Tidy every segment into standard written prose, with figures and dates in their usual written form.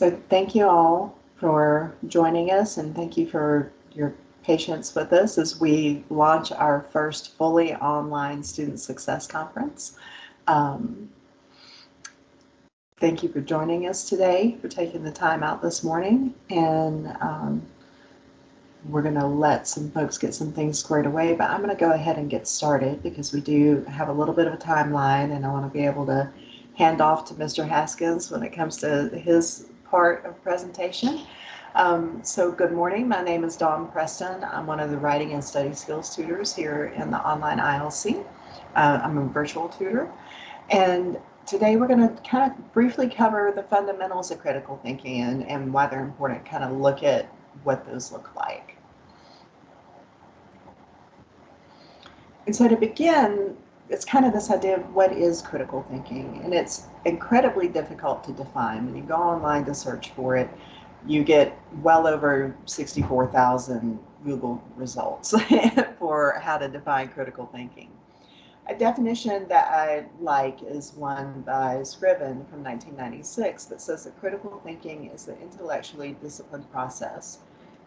So thank you all for joining us, and thank you for your patience with us as we launch our first fully online Student Success Conference. Thank you for joining us today, for taking the time out this morning, and we're going to let some folks get some things squared away, but I'm going to go ahead and get started because we do have a little bit of a timeline, and I want to be able to hand off to Mr. Haskins when it comes to his part of presentation. So good morning. My name is Dawn Preston. I'm one of the writing and study skills tutors here in the online ILC. I'm a virtual tutor, and today we're going to kind of briefly cover the fundamentals of critical thinking and why they're important, kind of look at what those look like. And so to begin, it's kind of this idea of what is critical thinking, and it's incredibly difficult to define. When you go online to search for it, you get well over 64,000 Google results for how to define critical thinking. A definition that I like is one by Scriven from 1996 that says that critical thinking is the intellectually disciplined process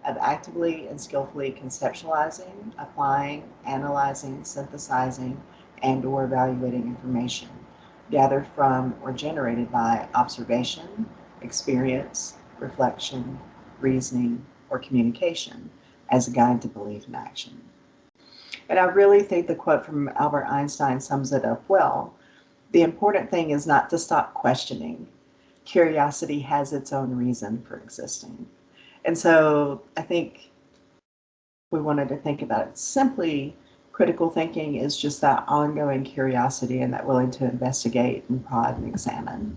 of actively and skillfully conceptualizing, applying, analyzing, synthesizing, and/or evaluating information gathered from or generated by observation, experience, reflection, reasoning, or communication as a guide to belief and action. And I really think the quote from Albert Einstein sums it up well. The important thing is not to stop questioning. Curiosity has its own reason for existing. And so I think we wanted to think about it simply. Critical thinking is just that ongoing curiosity and that willing to investigate and prod and examine.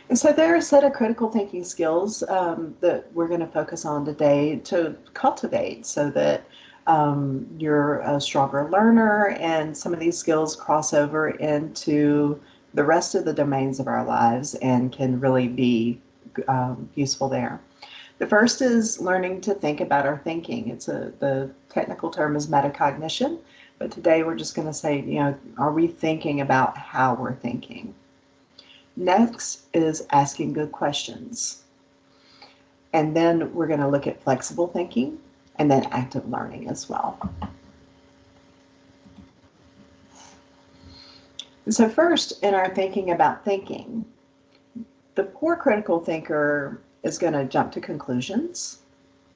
And so there are a set of critical thinking skills that we're going to focus on today to cultivate so that you're a stronger learner, and some of these skills cross over into the rest of the domains of our lives and can really be useful there. The first is learning to think about our thinking. The technical term is metacognition, but today we're just going to say, are we thinking about how we're thinking? Next is asking good questions. And then we're going to look at flexible thinking and then active learning as well. So first, in our thinking about thinking, the poor critical thinker is going to jump to conclusions.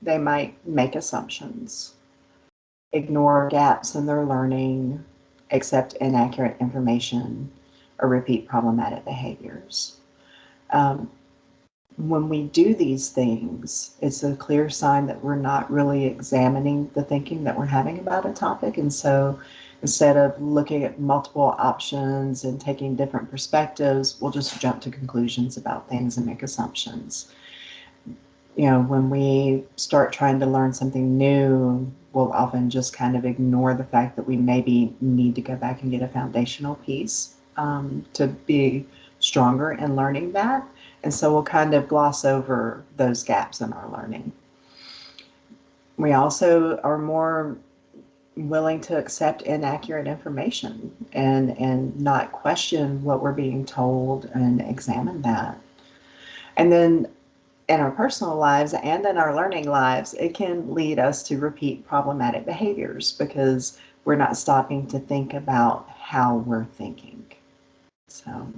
They might make assumptions, ignore gaps in their learning, accept inaccurate information, or repeat problematic behaviors. When we do these things, it's a clear sign that we're not really examining the thinking that we're having about a topic. And so instead of looking at multiple options and taking different perspectives, we'll just jump to conclusions about things and make assumptions. When we start trying to learn something new, we'll often just kind of ignore the fact that we maybe need to go back and get a foundational piece to be stronger in learning that. And so we'll kind of gloss over those gaps in our learning. We also are more willing to accept inaccurate information and not question what we're being told and examine that. And then in our personal lives and in our learning lives, it can lead us to repeat problematic behaviors because we're not stopping to think about how we're thinking. So,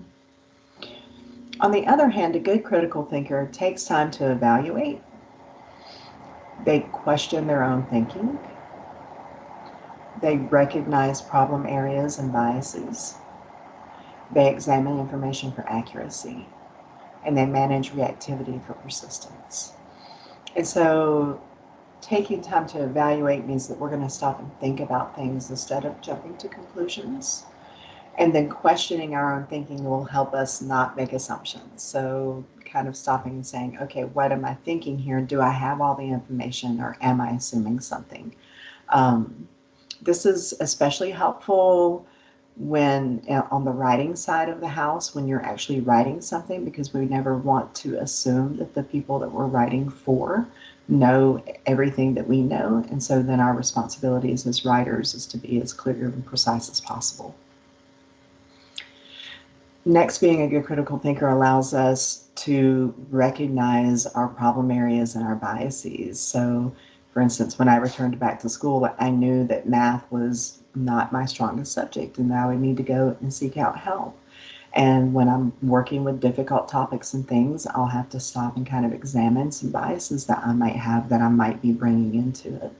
on the other hand, a good critical thinker takes time to evaluate. They question their own thinking. They recognize problem areas and biases. They examine information for accuracy. And they manage reactivity for persistence. And so taking time to evaluate means that we're going to stop and think about things instead of jumping to conclusions. And then questioning our own thinking will help us not make assumptions. So kind of stopping and saying, okay, what am I thinking here? Do I have all the information, or am I assuming something? This is especially helpful when on the writing side of the house, when you're actually writing something, because we never want to assume that the people that we're writing for know everything that we know. And so then our responsibilities as writers is to be as clear and precise as possible. Next, being a good critical thinker allows us to recognize our problem areas and our biases. So, for instance, when I returned back to school, I knew that math was not my strongest subject, and now I need to go and seek out help. And when I'm working with difficult topics and things, I'll have to stop and kind of examine some biases that I might have that I might be bringing into it.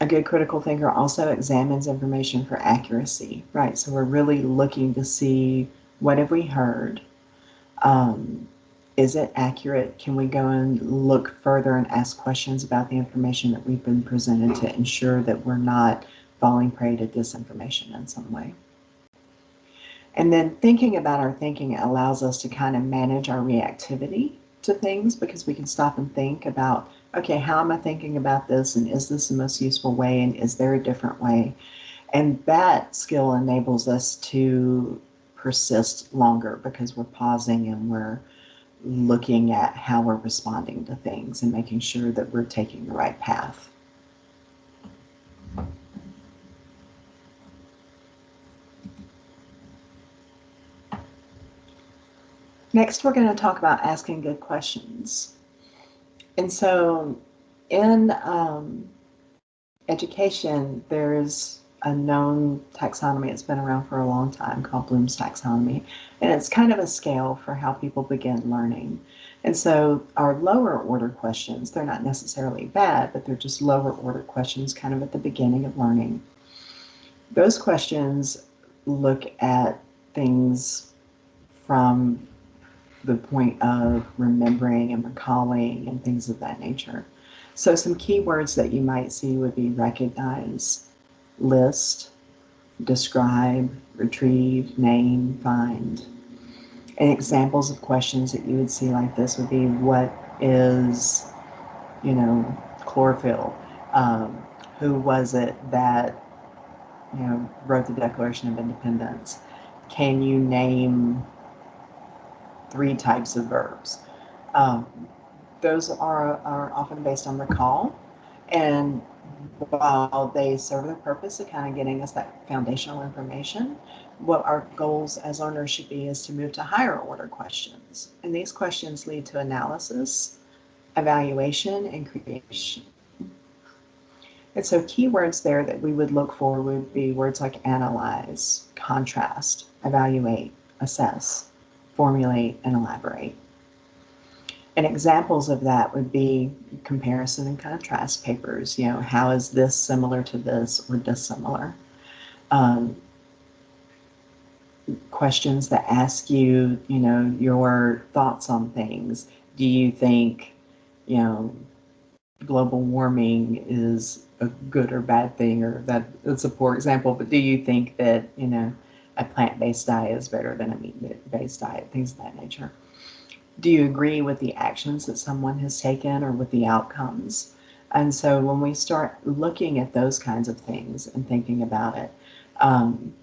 A good critical thinker also examines information for accuracy, right? So we're really looking to see, what have we heard? Is it accurate? Can we go and look further and ask questions about the information that we've been presented to ensure that we're not falling prey to disinformation in some way? And then thinking about our thinking allows us to kind of manage our reactivity to things, because we can stop and think about, okay, how am I thinking about this? And is this the most useful way? And is there a different way? And that skill enables us to persist longer, because we're pausing and we're looking at how we're responding to things and making sure that we're taking the right path. Next, we're going to talk about asking good questions. And so in education, there's a known taxonomy. It's been around for a long time, called Bloom's taxonomy. And it's kind of a scale for how people begin learning. And so our lower order questions, they're not necessarily bad, but they're just lower order questions kind of at the beginning of learning. Those questions look at things from the point of remembering and recalling and things of that nature. So some keywords that you might see would be recognize, list, describe, retrieve, name, find. And examples of questions that you would see like this would be, what is, chlorophyll? Who was it that, wrote the Declaration of Independence? Can you name 3 types of verbs? Those are often based on recall, and while they serve their purpose of kind of getting us that foundational information, what our goals as learners should be is to move to higher order questions. And these questions lead to analysis, evaluation, and creation. And so keywords there that we would look for would be words like analyze, contrast, evaluate, assess, formulate, and elaborate. And examples of that would be comparison and contrast papers. How is this similar to this or dissimilar? Questions that ask you, your thoughts on things. Do you think, global warming is a good or bad thing? Or that's a poor example, but do you think that, a plant-based diet is better than a meat-based diet? Things of that nature. Do you agree with the actions that someone has taken or with the outcomes? And so when we start looking at those kinds of things and thinking about it,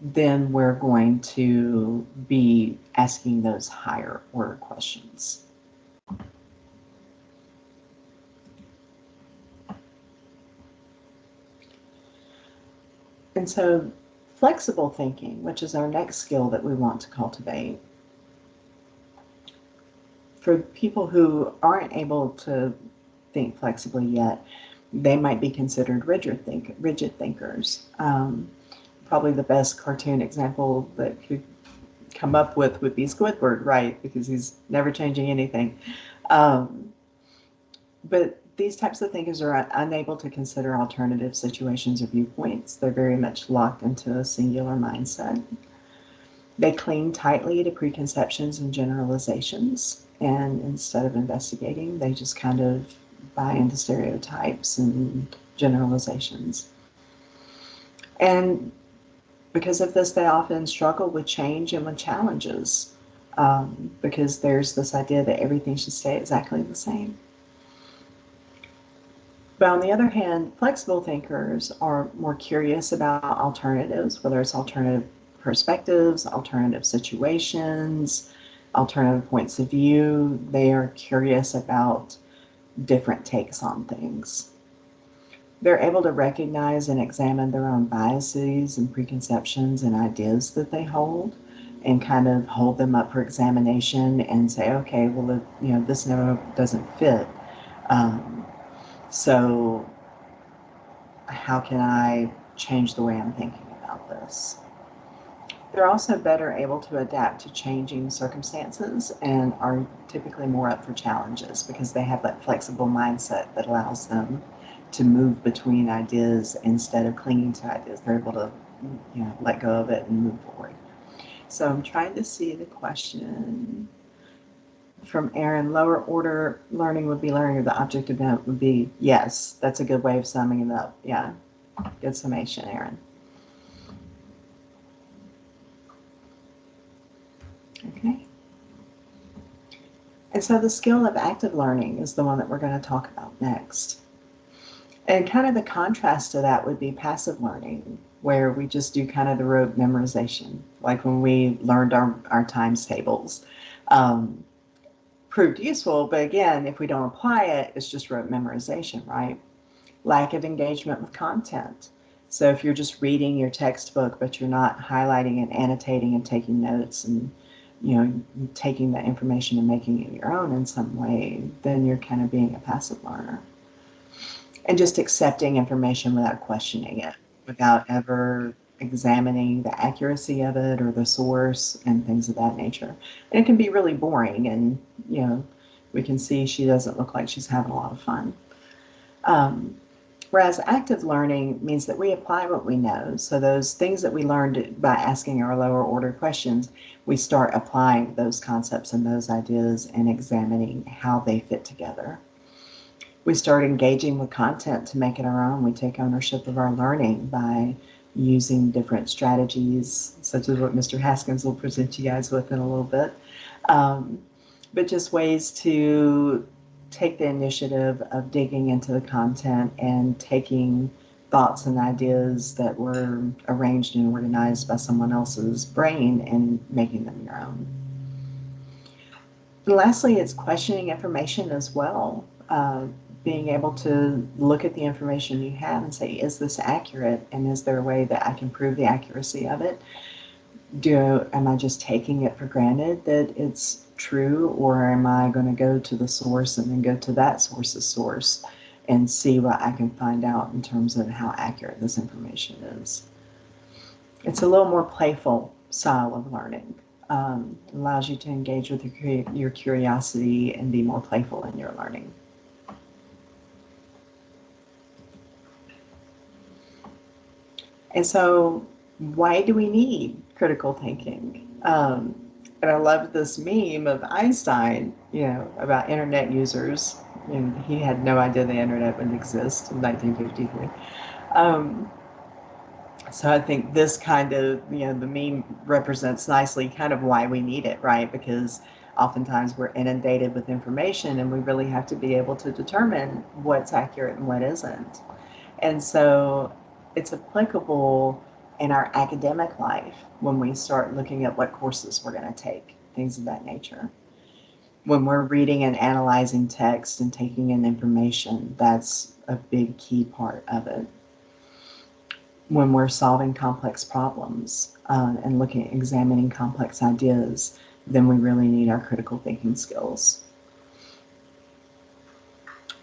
then we're going to be asking those higher order questions. And so flexible thinking, which is our next skill that we want to cultivate, for people who aren't able to think flexibly yet, they might be considered rigid thinkers. Probably the best cartoon example that could come up with would be Squidward, right? Because he's never changing anything. But these types of thinkers are unable to consider alternative situations or viewpoints. They're very much locked into a singular mindset. They cling tightly to preconceptions and generalizations, and instead of investigating, they just kind of buy into stereotypes and generalizations. And because of this, they often struggle with change and with challenges, because there's this idea that everything should stay exactly the same. But on the other hand, flexible thinkers are more curious about alternatives, whether it's alternative perspectives, alternative situations, alternative points of view. They are curious about different takes on things. They're able to recognize and examine their own biases and preconceptions and ideas that they hold, and kind of hold them up for examination and say, okay, well, this no doesn't fit. Um, so how can I change the way I'm thinking about this? They're also better able to adapt to changing circumstances and are typically more up for challenges because they have that flexible mindset that allows them to move between ideas instead of clinging to ideas. They're able to, let go of it and move forward. So I'm trying to see the question from Aaron. Lower order learning would be learning, or the object event would be, yes, that's a good way of summing it up. Yeah, good summation, Aaron. Okay. And so the skill of active learning is the one that we're going to talk about next. And kind of the contrast to that would be passive learning, where we just do kind of the rote memorization, like when we learned our times tables. Proved useful, but again, if we don't apply it, it's just rote memorization, right? Lack of engagement with content. So if you're just reading your textbook, but you're not highlighting and annotating and taking notes and taking that information and making it your own in some way, then you're kind of being a passive learner. And just accepting information without questioning it, without ever examining the accuracy of it or the source and things of that nature. And it can be really boring, and we can see she doesn't look like she's having a lot of fun. Whereas active learning means that we apply what we know. So those things that we learned by asking our lower order questions, we start applying those concepts and those ideas and examining how they fit together. We start engaging with content to make it our own. We take ownership of our learning by using different strategies, such as what Mr. Haskins will present you guys with in a little bit. But just ways to take the initiative of digging into the content and taking thoughts and ideas that were arranged and organized by someone else's brain and making them your own. And lastly, it's questioning information as well. Being able to look at the information you have and say, is this accurate? And is there a way that I can prove the accuracy of it? Am I just taking it for granted that it's true, or am I going to go to the source and then go to that source's source and see what I can find out in terms of how accurate this information is? It's a little more playful style of learning. It allows you to engage with your curiosity and be more playful in your learning. And so why do we need critical thinking? And I love this meme of Einstein, about internet users. And he had no idea the internet would exist in 1953. So I think this kind of, the meme represents nicely kind of why we need it, right? Because oftentimes we're inundated with information and we really have to be able to determine what's accurate and what isn't. And so it's applicable in our academic life when we start looking at what courses we're going to take, things of that nature. When we're reading and analyzing text and taking in information, that's a big key part of it. When we're solving complex problems and examining complex ideas, then we really need our critical thinking skills.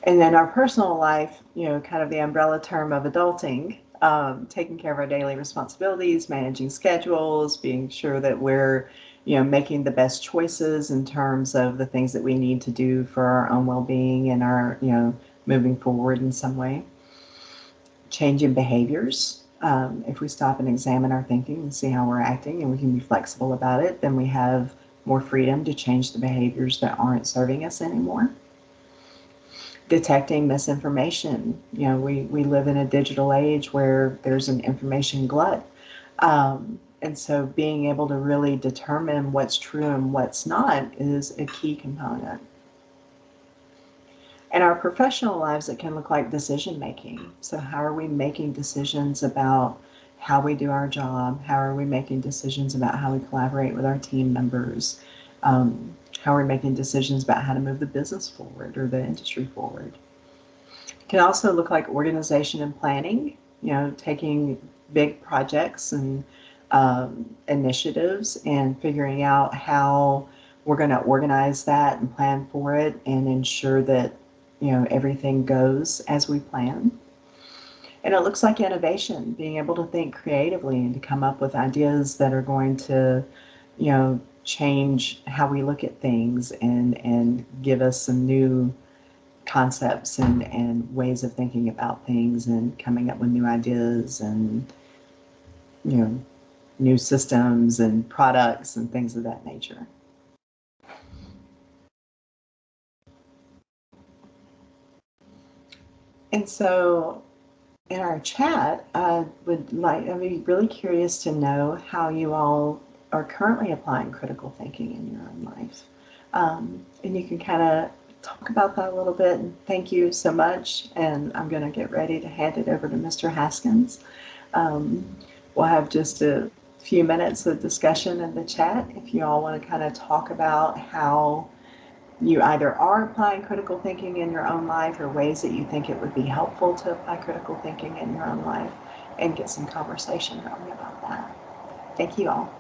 And then our personal life, kind of the umbrella term of adulting, taking care of our daily responsibilities, managing schedules, being sure that we're, making the best choices in terms of the things that we need to do for our own well-being and our, moving forward in some way. Changing behaviors. If we stop and examine our thinking and see how we're acting and we can be flexible about it, then we have more freedom to change the behaviors that aren't serving us anymore. Detecting misinformation. We live in a digital age where there's an information glut. And so being able to really determine what's true and what's not is a key component. In our professional lives, it can look like decision making. So how are we making decisions about how we do our job? How are we making decisions about how we collaborate with our team members? How are we making decisions about how to move the business forward or the industry forward? Can also look like organization and planning, taking big projects and initiatives and figuring out how we're going to organize that and plan for it and ensure that, everything goes as we plan. And it looks like innovation, being able to think creatively and to come up with ideas that are going to, change how we look at things and give us some new concepts and ways of thinking about things and coming up with new ideas and, new systems and products and things of that nature. And so in our chat, I'd be really curious to know how you all are currently applying critical thinking in your own life. And you can kind of talk about that a little bit. And thank you so much. And I'm going to get ready to hand it over to Mr. Haskins. We'll have just a few minutes of discussion in the chat if you all want to kind of talk about how you either are applying critical thinking in your own life or ways that you think it would be helpful to apply critical thinking in your own life, and get some conversation going about that. Thank you all.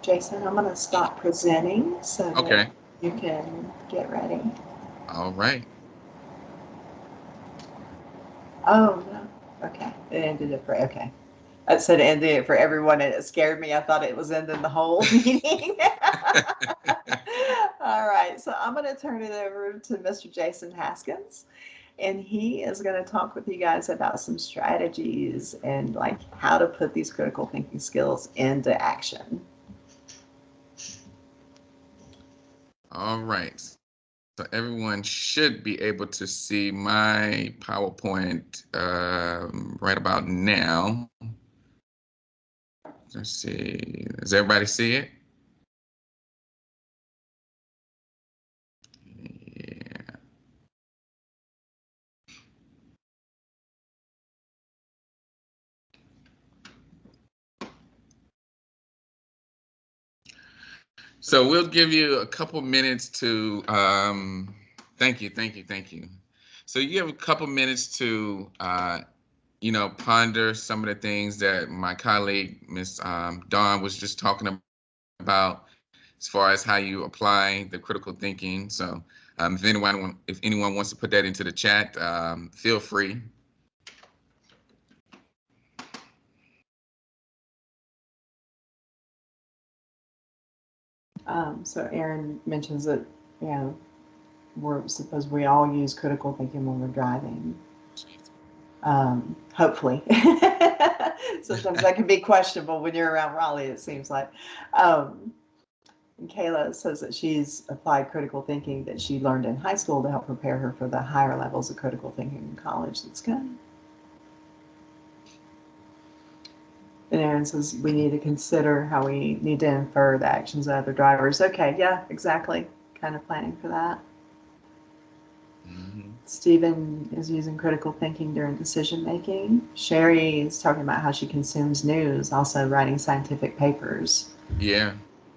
Jason, I'm going to stop presenting so that you can get ready. All right. Oh, no. Okay. It ended it for, okay. I said it ended it for everyone, and it scared me. I thought it was ending the whole meeting. All right. So I'm going to turn it over to Mr. Jason Haskins, and he is going to talk with you guys about some strategies and like how to put these critical thinking skills into action. All right. So everyone should be able to see my PowerPoint right about now. Let's see. Does everybody see it? Yeah. So we'll give you a couple minutes to, thank you. So you have a couple minutes to, ponder some of the things that my colleague, Miss Dawn, was just talking about as far as how you apply the critical thinking. So if anyone wants to put that into the chat, feel free. So Aaron mentions that, we're supposed we all use critical thinking when we're driving. Hopefully. Sometimes that can be questionable when you're around Raleigh, it seems like. And Kayla says that she's applied critical thinking that she learned in high school to help prepare her for the higher levels of critical thinking in college. That's good. And Aaron says we need to consider how we need to infer the actions of other drivers. Okay, yeah, exactly. Kind of planning for that. Mm-hmm. Stephen is using critical thinking during decision making. Sherry is talking about how she consumes news, also writing scientific papers. Yeah.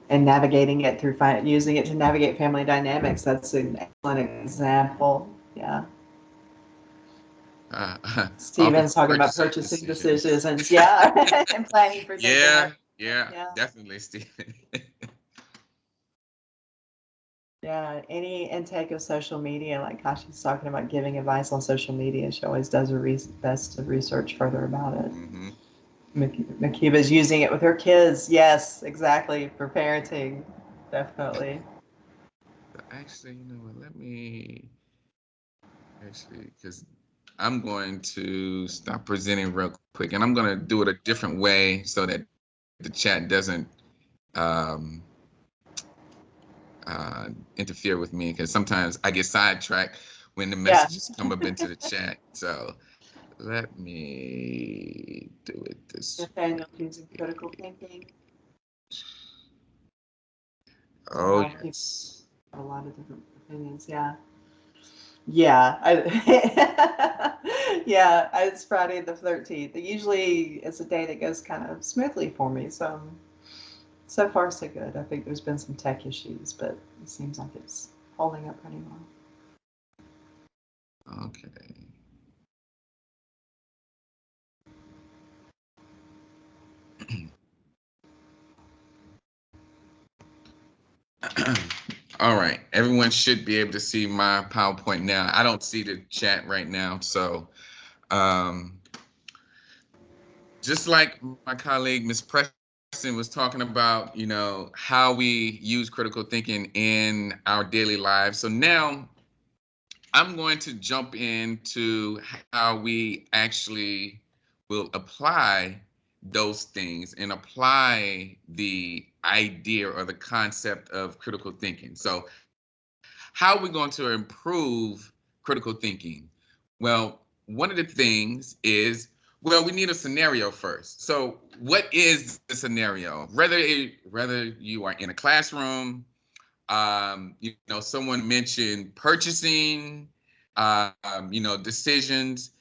And navigating it through using it to navigate family dynamics. That's an excellent example. Yeah. Stephen's talking about purchasing decisions. Yeah. And planning for things. Yeah, definitely, Stephen. Yeah, any intake of social media, like Kashi's talking about giving advice on social media, she always does her best to research further about it. Mm-hmm. Makiba's using it with her kids. Yes, exactly, for parenting, definitely. Actually, you know what? Because I'm going to stop presenting real quick, and I'm going to do it a different way so that the chat doesn't interfere with me, because sometimes I get sidetracked when the messages come up into the chat. So let me do it this way. Nathaniel using critical thinking. Oh, yes. A lot of different opinions, yeah. Yeah, yeah, it's Friday the 13th. Usually it's a day that goes kind of smoothly for me, so So far, so good. I think there's been some tech issues, but it seems like it's holding up pretty well. Okay. All right. Everyone should be able to see my PowerPoint now. I don't see the chat right now. So um, just like my colleague, Ms. Preston, was talking about, how we use critical thinking in our daily lives. So now I'm going to jump into how we actually will apply those things and apply the idea or the concept of critical thinking. So how are we going to improve critical thinking? Well, one of the things is, well, we need a scenario first. So what is the scenario? Whether you are in a classroom, someone mentioned purchasing, decisions.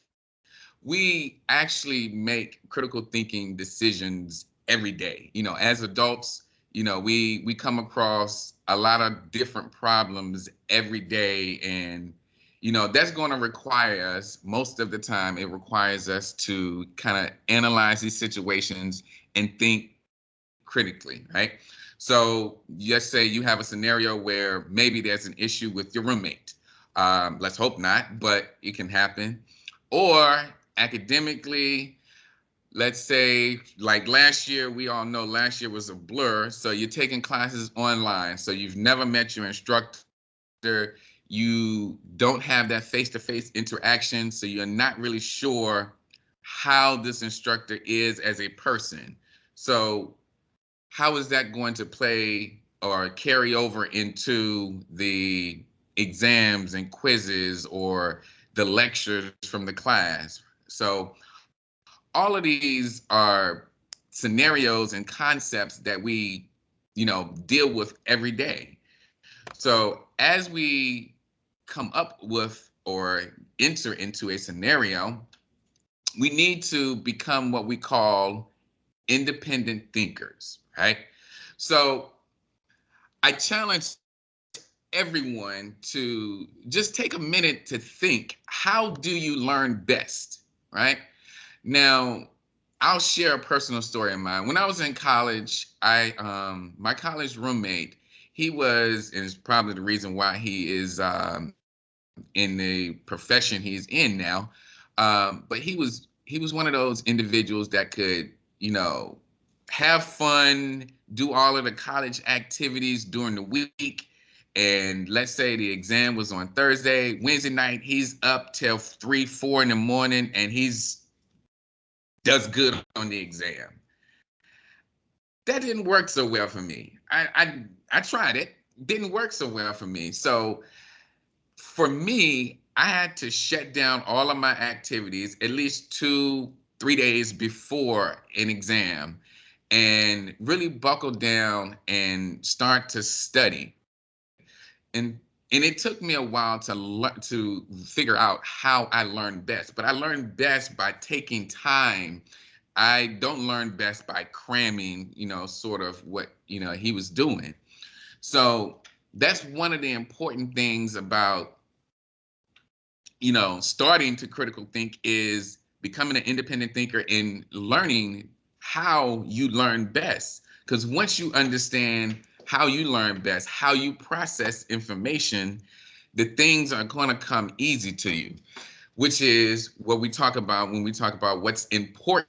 We actually make critical thinking decisions every day. As adults, we come across a lot of different problems every day, and that's going to require us, most of the time it requires us to kind of analyze these situations and think critically, right? So let's say you have a scenario where maybe there's an issue with your roommate. Let's hope not, but it can happen. Or academically, let's say like last year, we all know last year was a blur. So you're taking classes online. So you've never met your instructor. You don't have that face-to-face interaction. So you're not really sure how this instructor is as a person. So how is that going to play or carry over into the exams and quizzes or the lectures from the class? So all of these are scenarios and concepts that we, deal with every day. So as we come up with or enter into a scenario, we need to become what we call independent thinkers, right? So I challenge everyone to just take a minute to think, how do you learn best, right? Now, I'll share a personal story of mine. When I was in college, my college roommate, he was, and it's probably the reason why he is in the profession he's in now. But he was one of those individuals that could, have fun, do all of the college activities during the week. And let's say the exam was on Thursday, Wednesday night, he's up till 3, 4 in the morning, and he's does good on the exam. That didn't work so well for me. I tried it, didn't work so well for me. So for me, I had to shut down all of my activities at least 2, 3 days before an exam and really buckle down and start to study. And and it took me a while to figure out how I learned best. But I learned best by taking time. I don't learn best by cramming, sort of what, he was doing. So that's one of the important things about, starting to critical think is becoming an independent thinker and learning how you learn best. Because once you understand how you learn best, how you process information, the things are going to come easy to you, which is what we talk about when we talk about what's important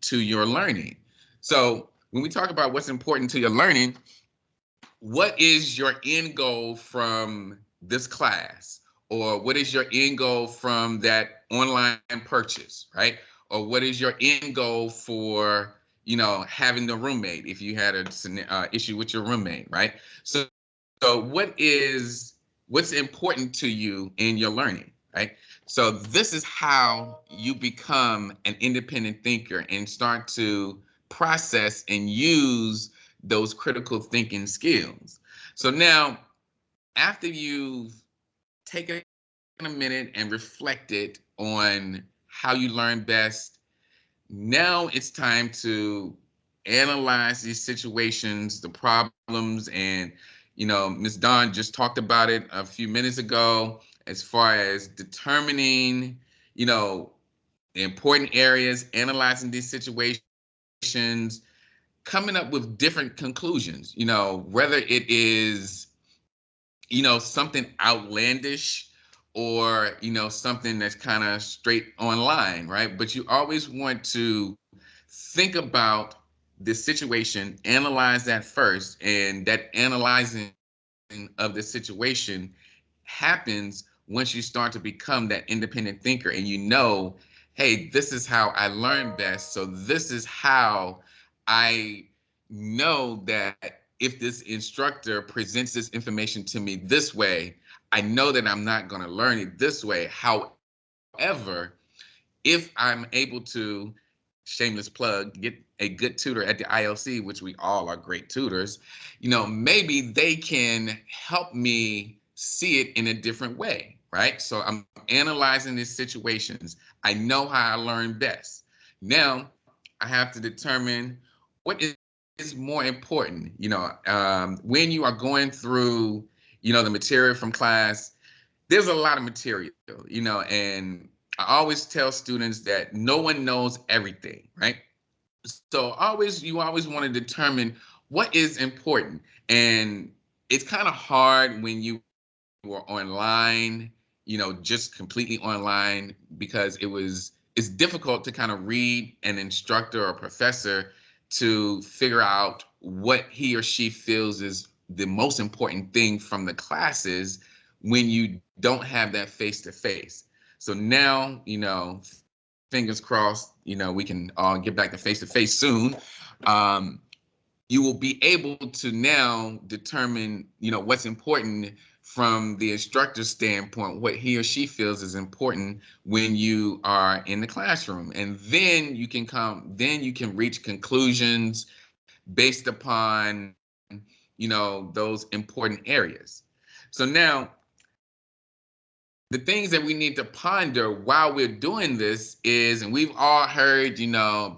to your learning. So when we talk about what's important to your learning, what is your end goal from this class? Or what is your end goal from that online purchase, right? Or what is your end goal for, having the roommate if you had a issue with your roommate, right? So what's important to you in your learning, right? So this is how you become an independent thinker and start to process and use those critical thinking skills. So now, after you've taken a minute and reflected on how you learn best, now it's time to analyze these situations, the problems, and Ms. Dawn just talked about it a few minutes ago as far as determining, the important areas, analyzing these situations, coming up with different conclusions, whether it is, something outlandish or, something that's kind of straight online, right? But you always want to think about the situation, analyze that first, and that analyzing of the situation happens once you start to become that independent thinker and hey, this is how I learn best. So this is how I know that if this instructor presents this information to me this way, I know that I'm not going to learn it this way. However, if I'm able to, shameless plug, get a good tutor at the ILC, which we all are great tutors, maybe they can help me see it in a different way, right? So I'm analyzing these situations. I know how I learn best. Now I have to determine what is more important, when you are going through, the material from class. There's a lot of material, and I always tell students that no one knows everything, right? So you always want to determine what is important. And it's kind of hard when you were online, just completely online, because it's difficult to kind of read an instructor or professor to figure out what he or she feels is the most important thing from the classes when you don't have that face to face. So now, fingers crossed, we can all get back to face soon. You will be able to now determine, what's important from the instructor's standpoint, what he or she feels is important when you are in the classroom. And then you can reach conclusions based upon, those important areas. So now, the things that we need to ponder while we're doing this is, and we've all heard,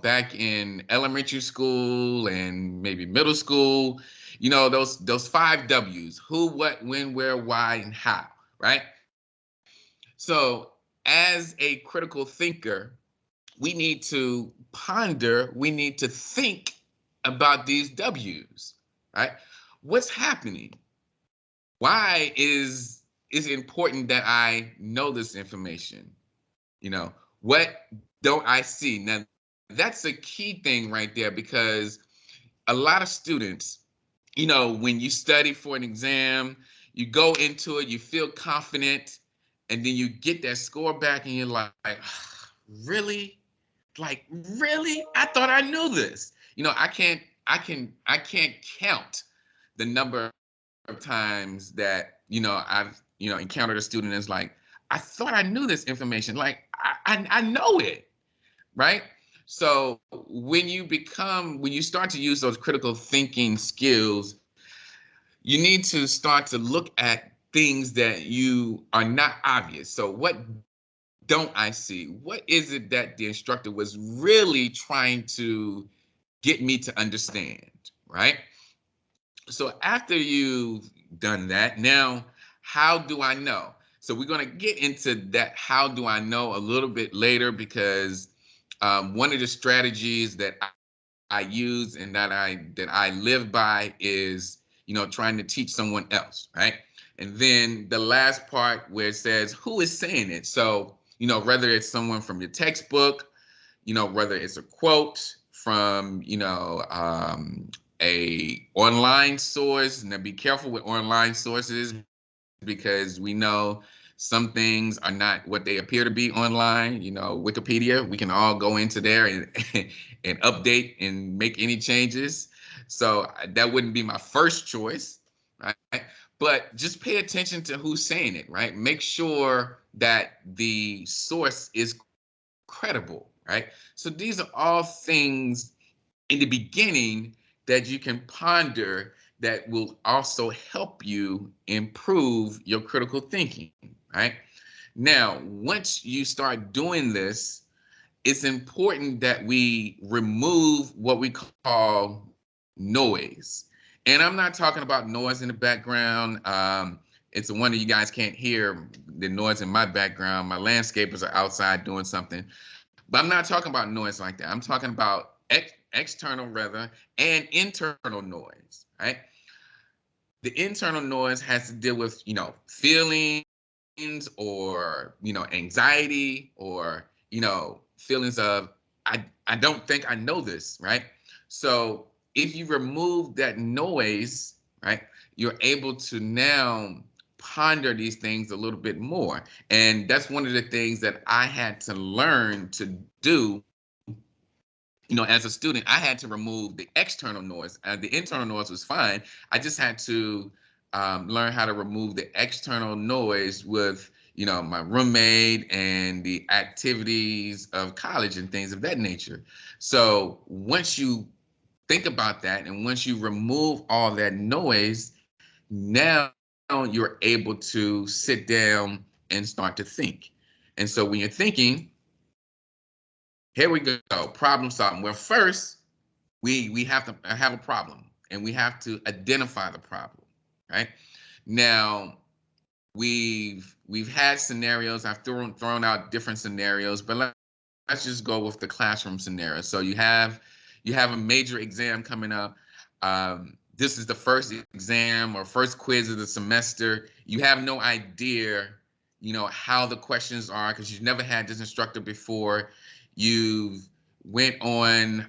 back in elementary school and maybe middle school, those 5 W's: who, what, when, where, why, and how, right? So as a critical thinker, we need to ponder, we need to think about these W's, right? What's happening? Why is it important that I know this information? What don't I see? Now, that's a key thing right there, because a lot of students, when you study for an exam, you go into it, you feel confident, and then you get that score back and you're like, really? Like, really? I thought I knew this. I can't count the number of times that I've encountered a student that's like, I thought I knew this information, like I know it, right? So when you start to use those critical thinking skills, you need to start to look at things that you are not obvious. So what don't I see? What is it that the instructor was really trying to get me to understand, right? So after you've done that, now, how do I know? So we're going to get into that how do I know a little bit later, because one of the strategies that I use and that I live by is, trying to teach someone else, right? And then the last part where it says who is saying it. So, whether it's someone from your textbook, whether it's a quote from, a online source. Now be careful with online sources, because we know some things are not what they appear to be online. Wikipedia, we can all go into there and and update and make any changes. So that wouldn't be my first choice, right? But just pay attention to who's saying it, right? Make sure that the source is credible, right? So these are all things in the beginning that you can ponder that will also help you improve your critical thinking, right? Now, once you start doing this, it's important that we remove what we call noise. And I'm not talking about noise in the background. It's a wonder you guys can't hear the noise in my background. My landscapers are outside doing something. But I'm not talking about noise like that. I'm talking about external rather and internal noise, right? The internal noise has to deal with, feelings or, anxiety or, feelings of, I don't think I know this, right? So if you remove that noise, right, you're able to now ponder these things a little bit more. And that's one of the things that I had to learn to do. As a student, I had to remove the external noise. The internal noise was fine. I just had to learn how to remove the external noise with, my roommate and the activities of college and things of that nature. So once you think about that and once you remove all that noise, now you're able to sit down and start to think. And so when you're thinking, here we go, problem solving. Well, first, we have to have a problem and we have to identify the problem, right? Now, we've had scenarios. I've thrown out different scenarios, but let's just go with the classroom scenario. So you have a major exam coming up. This is the first exam or first quiz of the semester. You have no idea, how the questions are because you've never had this instructor before. You've went on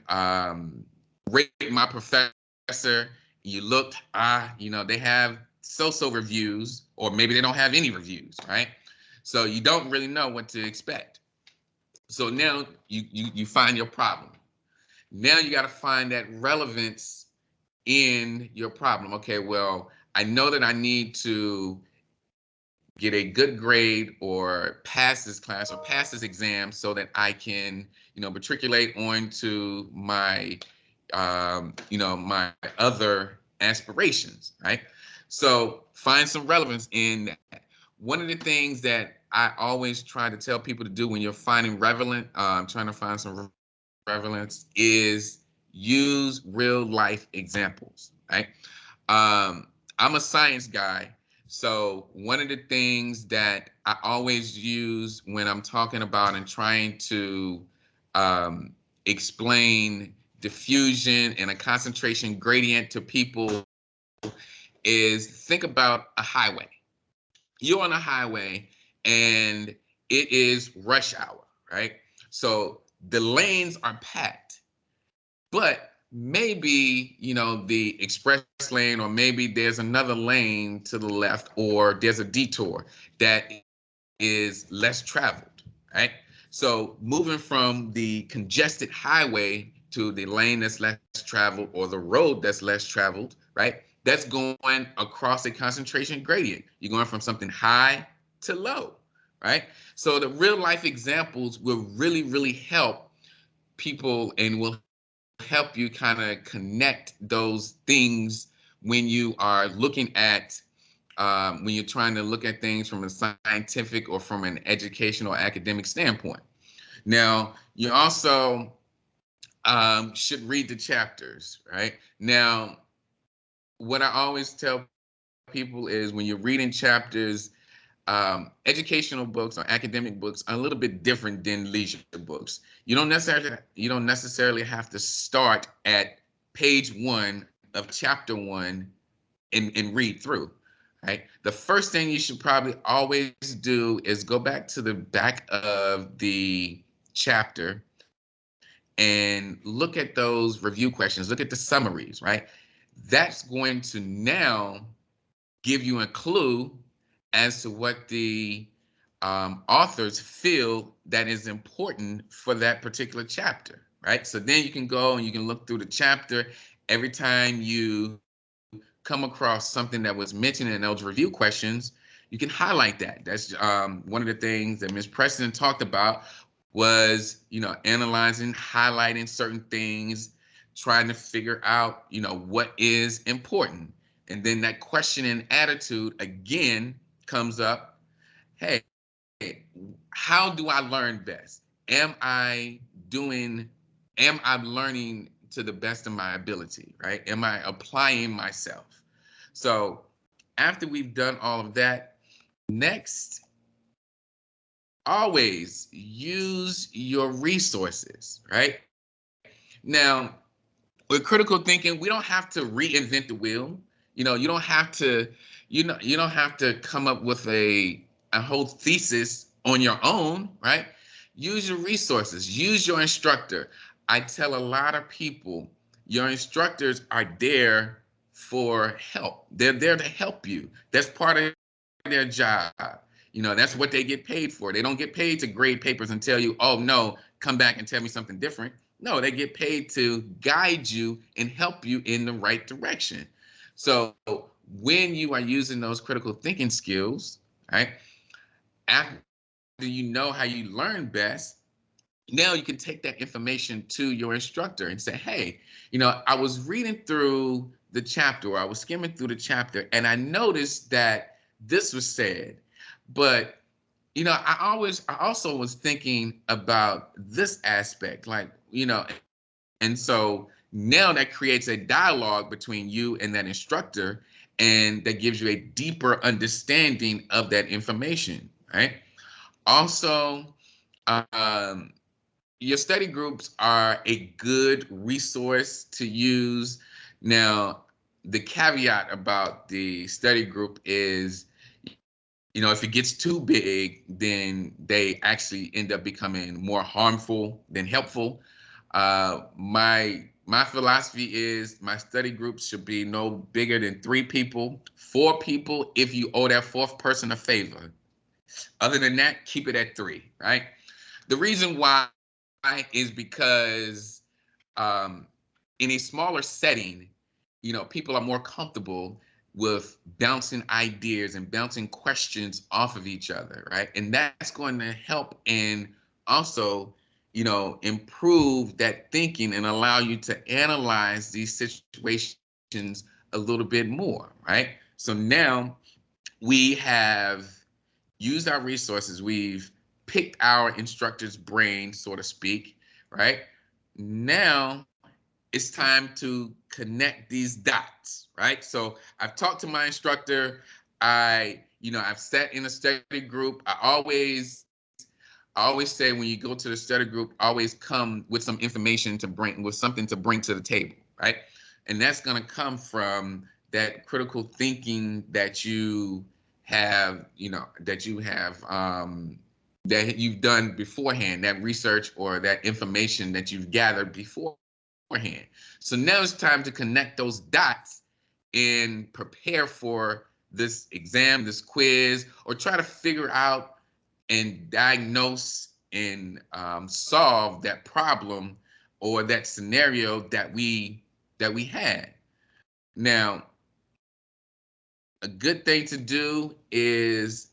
Rate My Professor. You looked, they have so-so reviews, or maybe they don't have any reviews, right? So you don't really know what to expect. So now you find your problem. Now you got to find that relevance in your problem. Okay, well, I know that I need to get a good grade or pass this class or pass this exam so that I can, matriculate onto my, my other aspirations, right? So find some relevance in that. One of the things that I always try to tell people to do when you're finding trying to find some relevance is use real life examples, right? I'm a science guy. So one of the things that I always use when I'm talking about and trying to explain diffusion and a concentration gradient to people is think about a highway. You're on a highway and it is rush hour, right? So the lanes are packed, but maybe, the express lane, or maybe there's another lane to the left, or there's a detour that is less traveled, right? So moving from the congested highway to the lane that's less traveled or the road that's less traveled, right? That's going across a concentration gradient. You're going from something high to low, right? So the real life examples will really, really help people and will help you kind of connect those things when you are looking at when you're trying to look at things from a scientific or from an educational or academic standpoint. Now, you also should read the chapters, right? Now, what I always tell people is when you're reading chapters, educational books or academic books are a little bit different than leisure books. You don't necessarily have to start at page 1 of chapter 1 and read through. Right. The first thing you should probably always do is go back to the back of the chapter and look at those review questions, look at the summaries, right? That's going to now give you a clue as to what the authors feel that is important for that particular chapter, right? So then you can go and you can look through the chapter every time you come across something that was mentioned in those review questions. You can highlight that. That's one of the things that Ms. Preston talked about was, analyzing, highlighting certain things, trying to figure out, what is important. And then that question and attitude again comes up. Hey, how do I learn best? am I learning to the best of my ability, right? Am I applying myself? So after we've done all of that, next, always use your resources, right? Now, with critical thinking, we don't have to reinvent the wheel. You don't have to, you don't have to come up with a whole thesis on your own, right? Use your resources, use your instructor. I tell a lot of people, your instructors are there for help. They're there to help you. That's part of their job. That's what they get paid for. They don't get paid to grade papers and tell you, oh no, come back and tell me something different. No, they get paid to guide you and help you in the right direction. So when you are using those critical thinking skills, right, after you know how you learn best, now you can take that information to your instructor and say, hey, I was reading through the chapter, or I was skimming through the chapter, and I noticed that this was said, but I also was thinking about this aspect, like, and so now that creates a dialogue between you and that instructor, and that gives you a deeper understanding of that information, right? Also, um, your study groups are a good resource to use. Now, the caveat about the study group is, if it gets too big, then they actually end up becoming more harmful than helpful. My philosophy is my study groups should be no bigger than 3 people, 4 people if you owe that fourth person a favor. Other than that, keep it at 3, right? The reason why is because um, in a smaller setting, people are more comfortable with bouncing ideas and bouncing questions off of each other, right? And that's going to help and also, improve that thinking and allow you to analyze these situations a little bit more, right? So now we have used our resources. We've picked our instructor's brain, so to speak, right? Now it's time to connect these dots, right? So I've talked to my instructor. I've sat in a study group. I always say when you go to the study group, always come with some information to bring, with something to bring to the table, right? And that's going to come from that critical thinking that you have, that you've done beforehand, that research or that information that you've gathered beforehand. So now it's time to connect those dots and prepare for this exam, this quiz, or try to figure out and diagnose and solve that problem or that scenario that we had. Now, a good thing to do is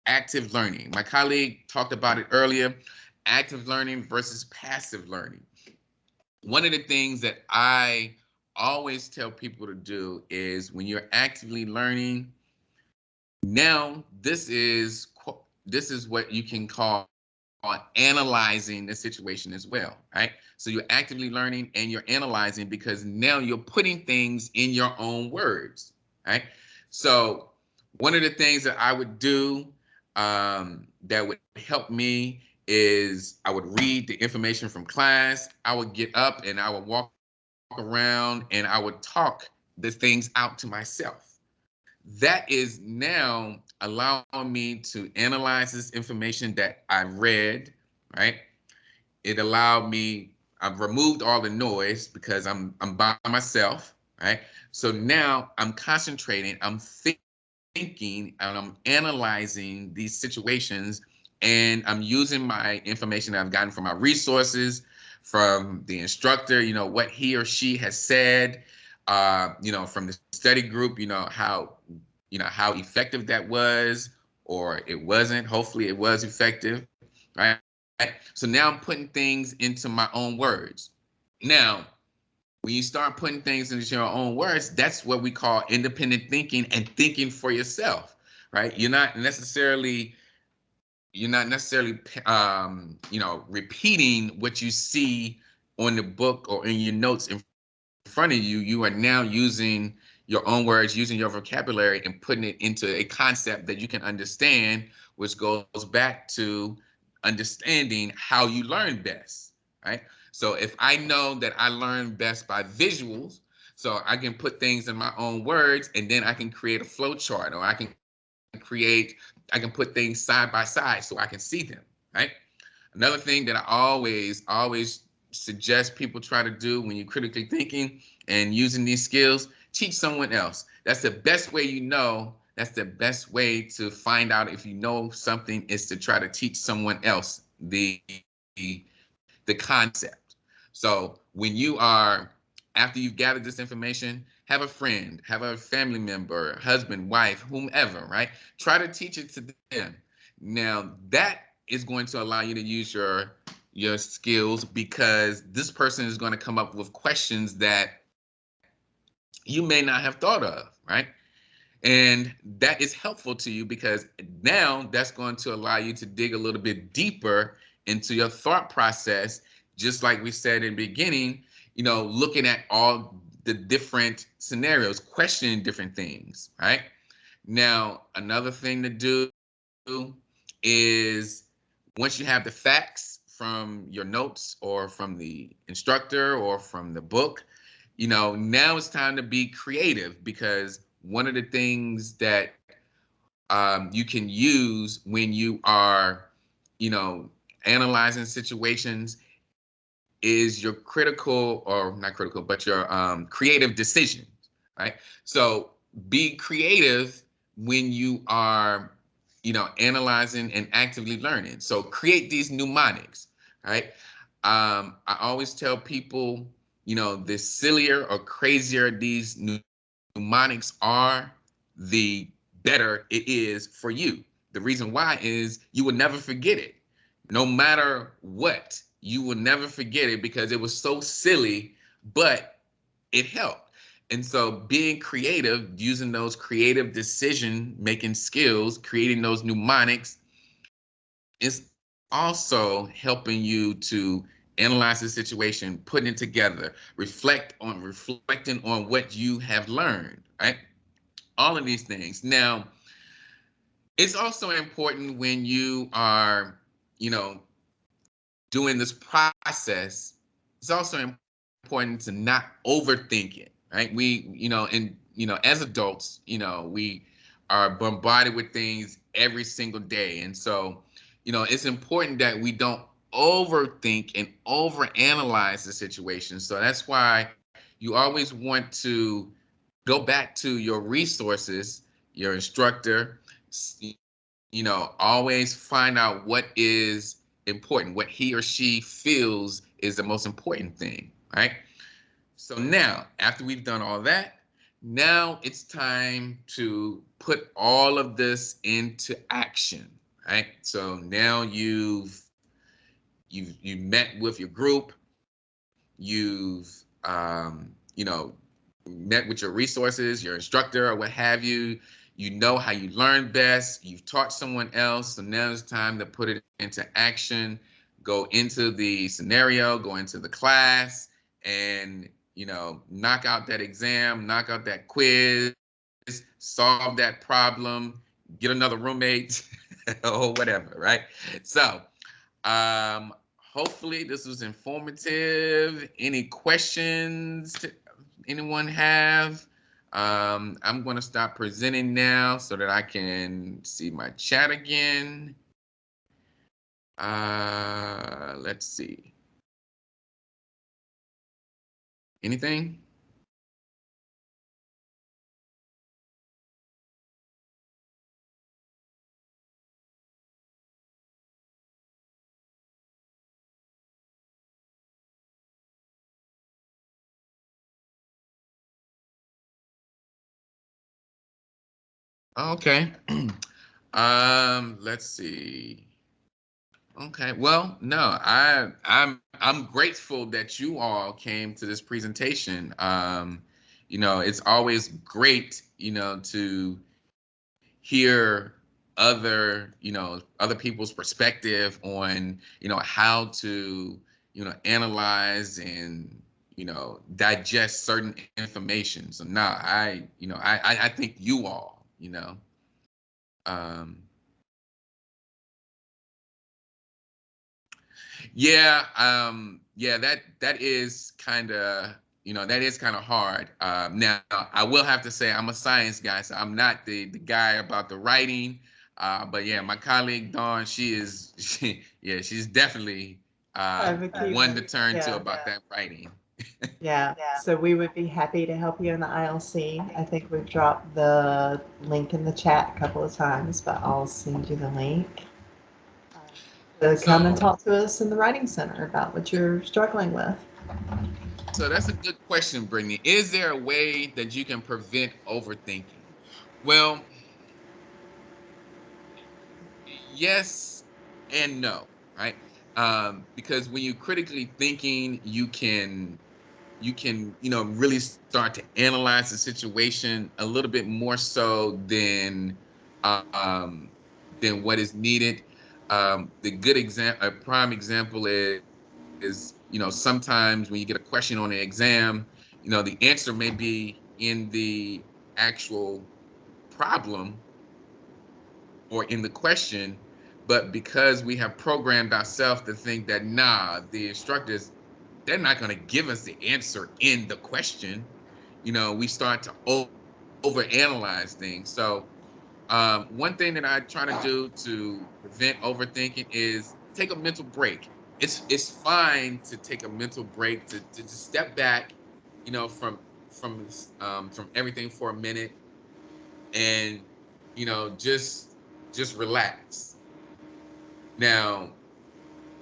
active learning. My colleague talked about it earlier, active learning versus passive learning. One of the things that I always tell people to do is when you're actively learning, now this is what you can call analyzing the situation as well, right? So you're actively learning and you're analyzing because now you're putting things in your own words, right? So one of the things that I would do that would help me is I would read the information from class. I would get up and I would walk around and I would talk the things out to myself. That is now allowing me to analyze this information that I read, right? It allowed me, I've removed all the noise because I'm by myself, right? So now I'm concentrating, I'm thinking, and I'm analyzing these situations, and I'm using my information that I've gotten from my resources, from the instructor, what he or she has said, from the study group, how effective that was, or it wasn't. Hopefully it was effective, right? So now I'm putting things into my own words. Now, when you start putting things into your own words, that's what we call independent thinking and thinking for yourself, right? You're not necessarily you're not necessarily repeating what you see on the book or in your notes in front of you. You are now using your own words, using your vocabulary, and putting it into a concept that you can understand, which goes back to understanding how you learn best, right? So if I know that I learn best by visuals, so I can put things in my own words, and then I can create a flow chart, or I can put things side by side so I can see them, right? Another thing that I always suggest people try to do when you're critically thinking and using these skills, teach someone else. That's the best way that's the best way to find out if you know something, is to try to teach someone else the concept. So when you are, after you've gathered this information, have a friend, have a family member, husband, wife, whomever, right? Try to teach it to them. Now that is going to allow you to use your skills, because this person is going to come up with questions that you may not have thought of, right? And that is helpful to you, because now that's going to allow you to dig a little bit deeper into your thought process, just like we said in the beginning, looking at all the different scenarios, questioning different things, right? Now, another thing to do is, once you have the facts from your notes or from the instructor or from the book, now it's time to be creative, because one of the things that you can use when you are, analyzing situations, is your critical, or not critical, but your creative decisions, right? So be creative when you are, analyzing and actively learning. So create these mnemonics, right? I always tell people, the sillier or crazier these mnemonics are, the better it is for you. The reason why is you will never forget it. No matter what, you will never forget it, because it was so silly, but it helped. And so being creative, using those creative decision making skills, creating those mnemonics, is also helping you to analyze the situation, putting it together, reflecting on what you have learned, right? All of these things. Now, it's also important when you are, you know, doing this process, it's also important to not overthink it, right? As adults, we are bombarded with things every single day. And so, it's important that we don't overthink and overanalyze the situation. So that's why you always want to go back to your resources, your instructor, always find out what is important, what he or she feels is the most important thing, right? So now, after we've done all that, now it's time to put all of this into action, right? So now you met with your group, you've met with your resources, your instructor or what have you. You know how you learn best. You've taught someone else. So now it's time to put it into action, go into the scenario, go into the class, and, knock out that exam, knock out that quiz, solve that problem, get another roommate or whatever, right? So, hopefully this was informative. Any questions anyone have? I'm going to stop presenting now so that I can see my chat again. Let's see. Anything? Okay. Let's see. Okay. Well, no, I'm grateful that you all came to this presentation. It's always great, to hear, other, other people's perspective on, how to, analyze and, digest certain information. So now I think you all, um, yeah, that is kind of, that is kind of hard. Now I will have to say I'm a science guy, so I'm not the guy about the writing. But yeah, my colleague Dawn, yeah, she's definitely one to turn to Yeah. about that writing. Yeah. So we would be happy to help you in the ILC. I think we've dropped the link in the chat a couple of times, but I'll send you the link to come and So talk to us in the Writing Center about what you're struggling with. so that's a good question, Brittany. Is there a way that you can prevent overthinking? Well, yes and no, right? Because when you're critically thinking, you can really start to analyze the situation a little bit more so um, than what is needed. The good example, a prime example is sometimes when you get a question on an exam, the answer may be in the actual problem or in the question, but because we have programmed ourselves to think that the instructors, they're not going to give us the answer in the question, we start to overanalyze things. So one thing that I try to do to prevent overthinking is take a mental break. It's fine to take a mental break to just step back, from from everything for a minute and just relax. Now,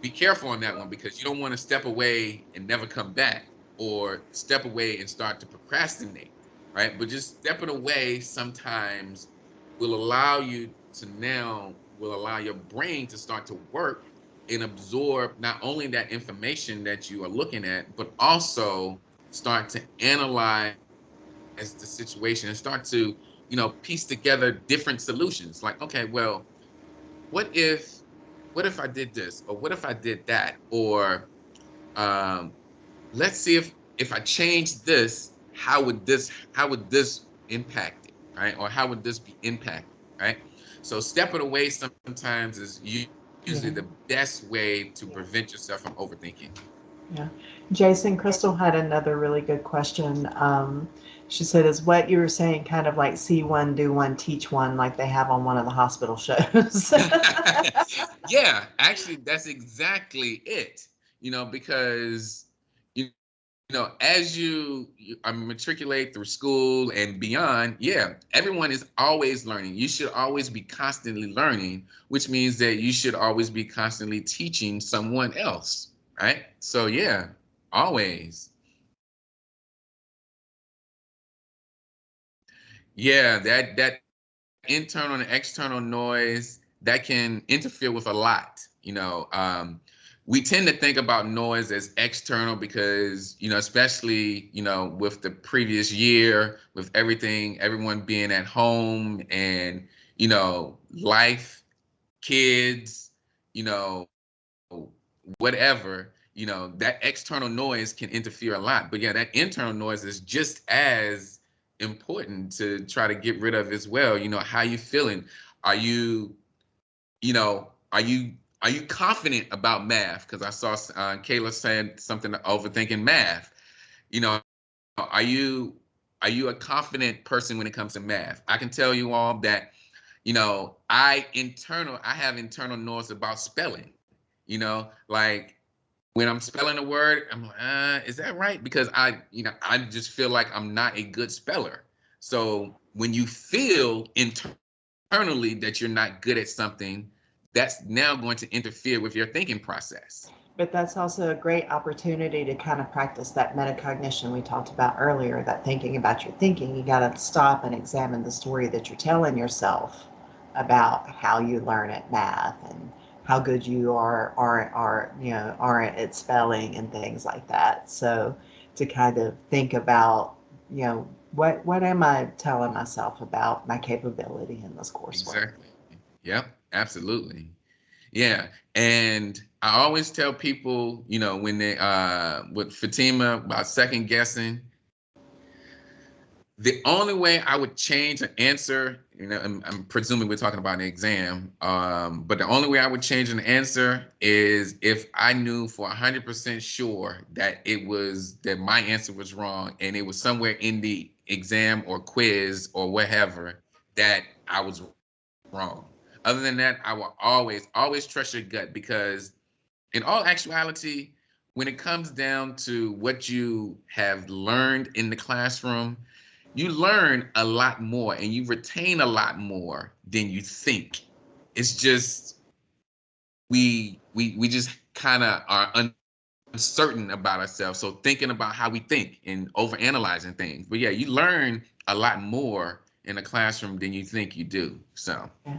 be careful on that one because you don't want to step away and never come back or step away and start to procrastinate, right? But just stepping away sometimes will allow your brain to start to work and absorb not only that information that you are looking at, but also start to analyze the situation and start to, piece together different solutions. Like, okay, well, what if what if I did this or what if I did that? Or um, let's see if I change this, how would this impact it, right? Or how would this be impacted, right? So stepping away sometimes is usually Yeah. the best way to prevent yourself from overthinking. Yeah. Jason, Crystal had another really good question. She said, is what you were saying kind of like see one, do one, teach one, like they have on one of the hospital shows? Yeah, actually, that's exactly it. Because you as you matriculate through school and beyond, yeah, everyone is always learning. You should always be constantly learning, which means that you should always be constantly teaching someone else, right? So yeah, always. Yeah, that internal and external noise that can interfere with a lot. We tend to think about noise as external because, especially, with the previous year, with everyone being at home and, life, kids, you know, whatever, that external noise can interfere a lot. But yeah, that internal noise is just as important to try to get rid of as well. How you feeling? Are you, are you confident about math? Because I saw Kayla saying something overthinking math. You know, are you are you a confident person when it comes to math? I can tell you all that, I have internal noise about spelling. Like when I'm spelling a word, I'm like, is that right? Because I just feel like I'm not a good speller. So when you feel internally that you're not good at something, that's now going to interfere with your thinking process. But that's also a great opportunity to kind of practice that metacognition we talked about earlier, that thinking about your thinking. You got to stop and examine the story that you're telling yourself about how you learn at math and how good you are at spelling and things like that. So to kind of think about, what am I telling myself about my capability in this coursework? Exactly. Yep, absolutely. Yeah. And I always tell people, when they with Fatima about second guessing, the only way I would change an answer, I'm presuming we're talking about an exam, but the only way I would change an answer is if I knew for 100% sure that my answer was wrong and it was somewhere in the exam or quiz or whatever that I was wrong. Other than that, I will always trust your gut, because in all actuality, when it comes down to what you have learned in the classroom, you learn a lot more and you retain a lot more than you think. It's just we just kind of are uncertain about ourselves. So thinking about how we think and overanalyzing things. But yeah, you learn a lot more in a classroom than you think you do. So Yeah.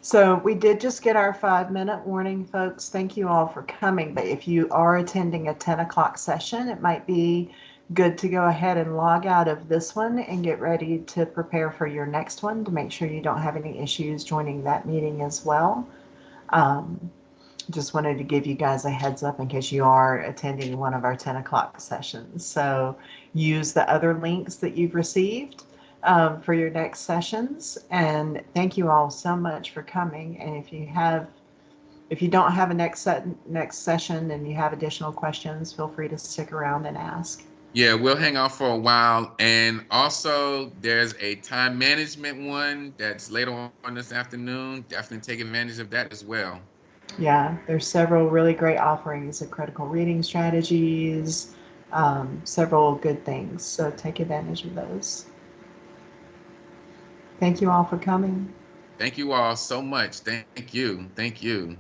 So we did just get our 5-minute warning, folks. Thank you all for coming. But if you are attending a 10 o'clock session, it might be good to go ahead and log out of this one and get ready to prepare for your next one to make sure you don't have any issues joining that meeting as well. Um, just wanted to give you guys a heads up in case you are attending one of our 10 o'clock sessions. So use the other links that you've received for your next sessions. And thank you all so much for coming. And if you don't have a next session and you have additional questions, feel free to stick around and ask. yeah, we'll hang out for a while. And also, there's a time management one that's later on this afternoon. Definitely take advantage of that as well. Yeah, there's several really great offerings of critical reading strategies, several good things. So take advantage of those. Thank you all for coming. Thank you all so much. Thank you. Thank you.